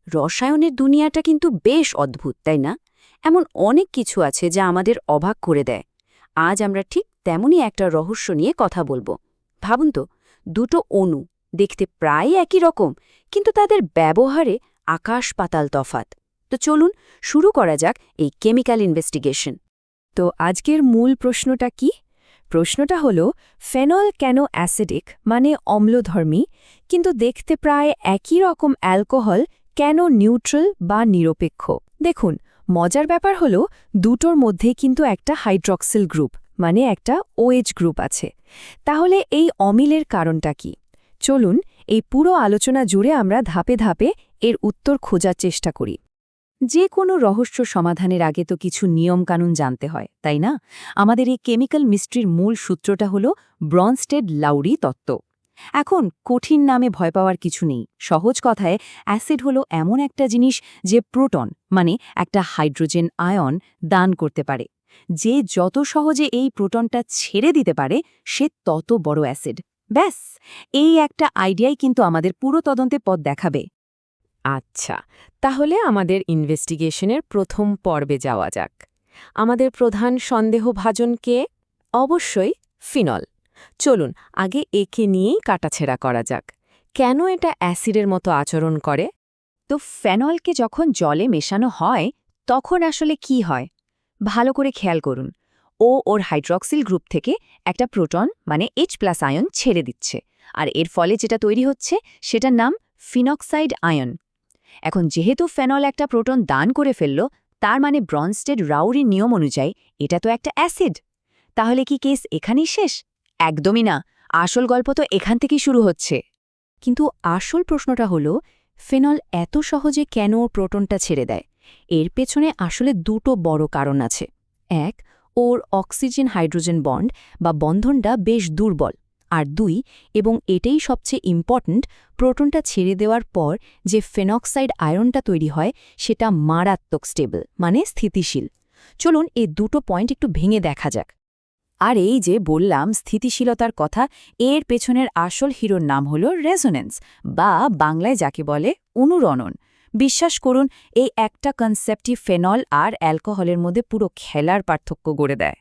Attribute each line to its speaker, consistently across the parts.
Speaker 1: রসায়নের দুনিয়াটা কিন্তু বেশ অদ্ভুত, তাই না? এমন অনেক কিছু আছে যা আমাদের অবাক করে দেয়। আজ আমরা ঠিক তেমনই একটা রহস্য নিয়ে কথা বলবো। ভাবুন তো, দুটো অণু দেখতে প্রায় একই রকম, কিন্তু তাদের ব্যবহারে আকাশ পাতাল তফাত। তো চলুন শুরু করা যাক এই কেমিক্যাল ইনভেস্টিগেশন।
Speaker 2: তো আজকের মূল প্রশ্নটা কি? প্রশ্নটা হলো, ফেনল কেন অ্যাসিডিক মানে অম্লধর্মী, কিন্তু দেখতে প্রায় একই রকম অ্যালকোহল কেন নিউট্রাল বা নিরপেক্ষ? দেখুন, মজার ব্যাপার হলো দুটোর মধ্যে কিন্তু একটা হাইড্রক্সিল গ্রুপ মানে একটা OH গ্রুপ আছে। তাহলে এই অমিলের কারণটা কি? চলুন এই পুরো আলোচনা জুড়ে আমরা ধাপে ধাপে এর উত্তর খোঁজার চেষ্টা করি।
Speaker 1: যে কোনো রহস্য সমাধানের আগে তো কিছু নিয়মকানুন জানতে হয়, তাই না? আমাদের এই কেমিক্যাল মিস্ট্রির মূল সূত্রটা হলো ব্রনস্টেড-লাউরি তত্ত্ব। এখন কঠিন নামে ভয় পাওয়ার কিছু নেই। সহজ কথায়, অ্যাসিড হলো এমন একটা জিনিস যে প্রোটন মানে একটা হাইড্রোজেন আয়ন দান করতে পারে। যে যত সহজে এই প্রোটনটা ছেড়ে দিতে পারে সে তত বড় অ্যাসিড। ব্যাস, এই একটা আইডিয়াই কিন্তু আমাদের পুরো তদন্তে পথ দেখাবে।
Speaker 2: আচ্ছা, তাহলে আমাদের ইনভেস্টিগেশনের প্রথম পর্বে যাওয়া যাক। আমাদের প্রধান সন্দেহভাজন কে? অবশ্যই ফিনল। চলুন আগে একে নিয়েই কাটাছেড়া করা যাক। কেন এটা অ্যাসিডের মতো আচরণ করে?
Speaker 1: তো ফেনলকে যখন জলে মেশানো হয় তখন আসলে কি হয়? ভালো করে খেয়াল করুন। ওর হাইড্রক্সিল গ্রুপ থেকে একটা প্রোটন মানে H+ আয়ন ছেড়ে দিচ্ছে, আর এর ফলে যেটা তৈরি হচ্ছে সেটার নাম ফিনক্সাইড আয়ন। এখন যেহেতু ফেনল একটা প্রোটন দান করে ফেলল, তার মানে ব্রনস্টেড-রাউরি নিয়ম অনুযায়ী এটা তো একটা অ্যাসিড। তাহলে কি কেস এখানেই শেষ? একদমই না, আসল গল্প তো এখান থেকেই শুরু হচ্ছে। কিন্তু আসল প্রশ্নটা হলো, ফেনল এত সহজে কেন ওর প্রোটনটা ছেড়ে দেয়? এর পেছনে আসলে দুটো বড় কারণ আছে। এক, ওর অক্সিজেন হাইড্রোজেন বন্ড বা বন্ধনটা বেশ দুর্বল। আর দুই, এবং এটাই সবচেয়ে ইম্পর্ট্যান্ট, প্রোটনটা ছেড়ে দেওয়ার পর যে ফেনক্সাইড আয়নটা তৈরি হয় সেটা মারাত্মক স্টেবল মানে স্থিতিশীল। চলুন এই দুটো পয়েন্ট একটু ভেঙে দেখা যাক। আর এই যে বললাম স্থিতিশীলতার কথা, এর পেছনের আসল হিরোর নাম হল রেজোনেন্স, বা বাংলায় যাকে বলে অনুরণন। বিশ্বাস করুন, এই একটা কনসেপ্টই ফেনল আর অ্যালকোহলের মধ্যে পুরো খেলার পার্থক্য গড়ে দেয়।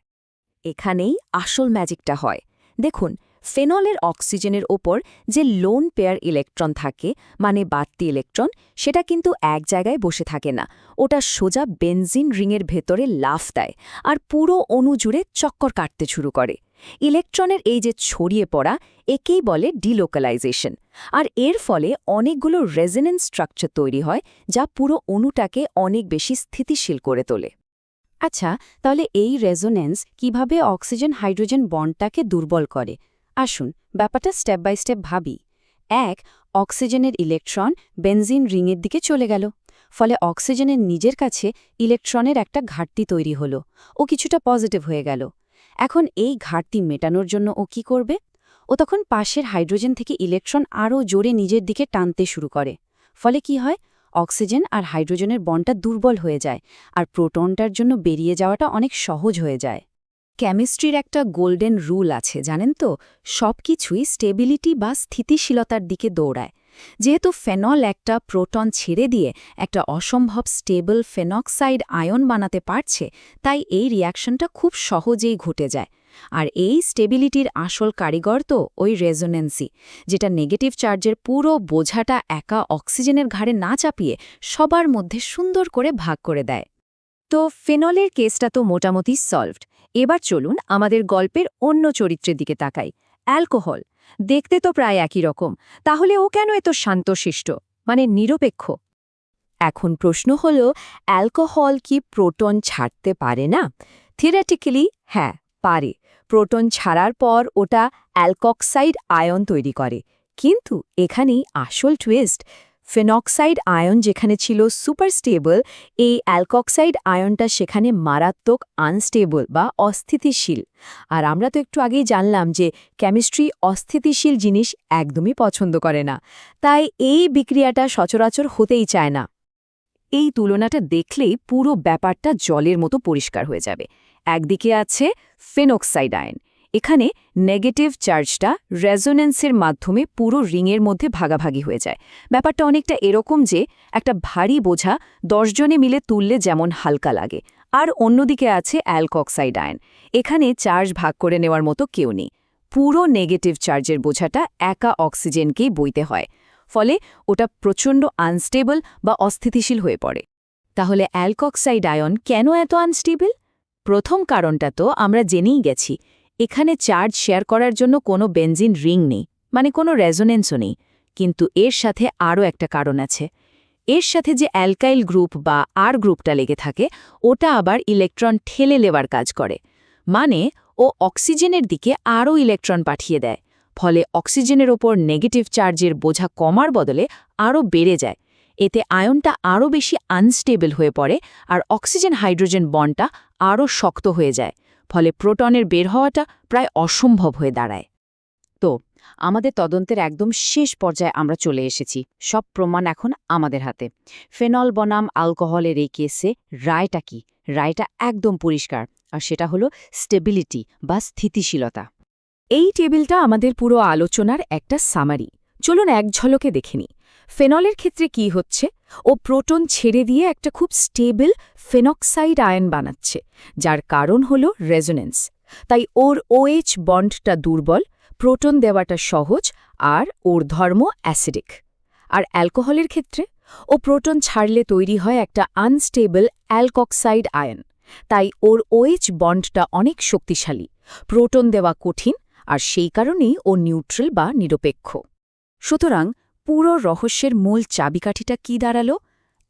Speaker 1: এখানেই আসল ম্যাজিকটা হয়। দেখুন, ফেনলের অক্সিজেনের ওপর যে লোন পেয়ার ইলেকট্রন থাকে মানে বাড়তি ইলেকট্রন, সেটা কিন্তু এক জায়গায় বসে থাকে না। ওটা সোজা বেনজিন রিংয়ের ভেতরে লাফ দেয় আর পুরো অণু জুড়ে চক্কর কাটতে শুরু করে। ইলেকট্রনের এই যে ছড়িয়ে পড়া, একেই বলে ডিলোকালাইজেশন। আর এর ফলে অনেকগুলো রেজোনেন্স স্ট্রাকচার তৈরি হয় যা পুরো অণুটাকে অনেক বেশি স্থিতিশীল করে তোলে। আচ্ছা, তাহলে এই রেজোনেন্স কিভাবে অক্সিজেন হাইড্রোজেন বন্ডটাকে দুর্বল করে? আসুন ব্যাপারটা স্টেপ বাই স্টেপ ভাবি। এক, অক্সিজেনের ইলেকট্রন বেনজিন রিংয়ের দিকে চলে গেল। ফলে অক্সিজেনের নিজের কাছে ইলেকট্রনের একটা ঘাটতি তৈরি হলো। ও কিছুটা পজিটিভ হয়ে গেল। এখন এই ঘাটতি মেটানোর জন্য ও কি করবে? ও তখন পাশের হাইড্রোজেন থেকে ইলেকট্রন আরও জোরে নিজের দিকে টানতে শুরু করে। ফলে কি হয়? অক্সিজেন আর হাইড্রোজেনের বন্ডটা দুর্বল হয়ে যায়, আর প্রোটনটার জন্য বেরিয়ে যাওয়াটা অনেক সহজ হয়ে যায়। কেমিস্ট্রির একটা গোল্ডেন রুল আছে, জানেন তো? সবকিছুই স্টেবিলিটি বা স্থিতিশীলতার দিকে দৌড়ায়। যেহেতু ফেনল একটা প্রোটন ছেড়ে দিয়ে একটা অসম্ভব স্টেবল ফেনক্সাইড আয়ন বানাতে পারছে, তাই এই রিয়াকশনটা খুব সহজেই ঘটে যায়। আর এই স্টেবিলিটির আসল কারিগর তো ওই রেজোনেন্সই, যেটা নেগেটিভ চার্জের পুরো বোঝাটা একা অক্সিজেনের ঘাড়ে না চাপিয়ে সবার মধ্যে সুন্দর করে ভাগ করে দেয়। তো ফেনলের কেসটা তো মোটামুটি সলভড। এবার চলুন আমাদের গল্পের অন্য চরিত্রের দিকে তাকাই, অ্যালকোহল। দেখতে তো প্রায় একই রকম, তাহলে ও কেন এত শান্তশিষ্ট মানে নিরপেক্ষ? এখন প্রশ্ন হল, অ্যালকোহল কি প্রোটন ছাড়তে পারে না? থিওরিটিক্যালি হ্যাঁ, পারে। প্রোটন ছাড়ার পর ওটা অ্যালকক্সাইড আয়ন তৈরি করে। কিন্তু এখানেই আসল টুইস্ট। ফেনক্সাইড আয়ন যেখানে ছিল সুপার স্টেবল, এই অ্যালকক্সাইড আয়নটা সেখানে মারাত্মক আনস্টেবল বা অস্থিতিশীল। আর আমরা তো একটু আগেই জানলাম যে কেমিস্ট্রি অস্থিতিশীল জিনিস একদমই পছন্দ করে না। তাই এই বিক্রিয়াটা সচরাচর হতেই চায় না। এই তুলনাটা দেখলেই পুরো ব্যাপারটা জলের মতো পরিষ্কার হয়ে যাবে। একদিকে আছে ফেনক্সাইড আয়ন, এখানে নেগেটিভ চার্জটা রেজোনেন্সের মাধ্যমে পুরো রিংয়ের মধ্যে ভাগাভাগি হয়ে যায়। ব্যাপারটা অনেকটা এরকম যে একটা ভারী বোঝা 10 জনে মিলে তুললে যেমন হালকা লাগে, আর অন্যদিকে আছে অ্যালকক্সাইড আয়ন। এখানে চার্জ ভাগ করে নেওয়ার মতো কেউ নেই। পুরো নেগেটিভ চার্জের বোঝাটা একা অক্সিজেনকেই বইতে হয়, ফলে ওটা প্রচণ্ড আনস্টেবল বা অস্থিতিশীল হয়ে পড়ে। তাহলে অ্যালকক্সাইড আয়ন কেন এত আনস্টেবল? প্রথম কারণটা তো আমরা জেনেই গেছি। এখানে চার্জ শেয়ার করার জন্য কোনো বেনজিন রিং নেই, মানে কোনো রেজোনেন্সও নেই। কিন্তু এর সাথে আরও একটা কারণ আছে। এর সাথে যে অ্যালকাইল গ্রুপ বা আর গ্রুপটা লেগে থাকে, ওটা আবার ইলেকট্রন ঠেলে নেওয়ার কাজ করে। মানে ও অক্সিজেনের দিকে আরও ইলেকট্রন পাঠিয়ে দেয়, ফলে অক্সিজেনের ওপর নেগেটিভ চার্জের বোঝা কমার বদলে আরও বেড়ে যায়। এতে আয়নটা আরও বেশি আনস্টেবল হয়ে পড়ে, আর অক্সিজেন হাইড্রোজেন বন্ডটা আরও শক্ত হয়ে যায়, ফলে প্রোটনের বের হওয়াটা প্রায় অসম্ভব হয়ে দাঁড়ায়। তো আমাদের তদন্তের একদম শেষ পর্যায়ে আমরা চলে এসেছি। সব প্রমাণ এখন আমাদের হাতে। ফেনল বনাম অ্যালকোহলের এই কেসে রায়টা কি? রায়টা একদম পরিষ্কার, আর সেটা হলো স্টেবিলিটি বা স্থিতিশীলতা।
Speaker 2: এই টেবিলটা আমাদের পুরো আলোচনার একটা সামারি। চলুন এক ঝলকে দেখে নিই। ফেনলের ক্ষেত্রে কি হচ্ছে? ও প্রোটন ছেড়ে দিয়ে একটা খুব স্টেবল ফেনক্সাইড আয়ন বানাচ্ছে, যার কারণ হলো রেজোনেন্স। তাই ওর OH বন্ডটা দুর্বল, প্রোটন দেওয়াটা সহজ, আর ওর ধর্ম অ্যাসিডিক। আর অ্যালকোহলের ক্ষেত্রে ও প্রোটন ছাড়লে তৈরি হয় একটা আনস্টেবল অ্যালকক্সাইড আয়ন। তাই ওর OH বন্ডটা অনেক শক্তিশালী, প্রোটন দেওয়া কঠিন, আর সেই কারণেই ও নিউট্রাল বা নিরপেক্ষ।
Speaker 1: সুতরাং পুরো রহস্যের মূল চাবিকাঠিটা কি দাঁড়ালো?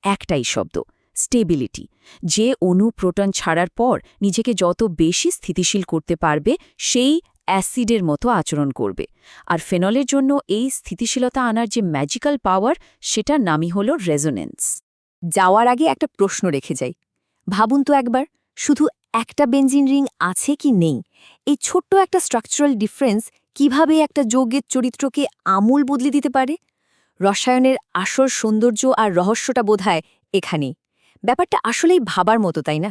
Speaker 1: একটাই শব্দ, স্টেবিলিটি। যে অণু প্রোটন ছাড়ার পর নিজেকে যত বেশি স্থিতিশীল করতে পারবে, সেই অ্যাসিডের মতো আচরণ করবে। আর ফেনলের জন্য এই স্থিতিশীলতা আনার যে ম্যাজিক্যাল পাওয়ার, সেটার নামই হল রেজোনেন্স। যাওয়ার আগে একটা প্রশ্ন রেখে যাই। ভাবুন তো একবার, শুধু একটা বেনজিন রিং আছে কি নেই, এই ছোট্ট একটা স্ট্রাকচারাল ডিফারেন্স কিভাবে একটা যৌগের চরিত্রকে আমূল বদলে দিতে পারে? রসায়নের আসল সৌন্দর্য আর রহস্যটা বোধহয় এখানেই। ব্যাপারটা আসলেই ভাবার মতো, তাই না?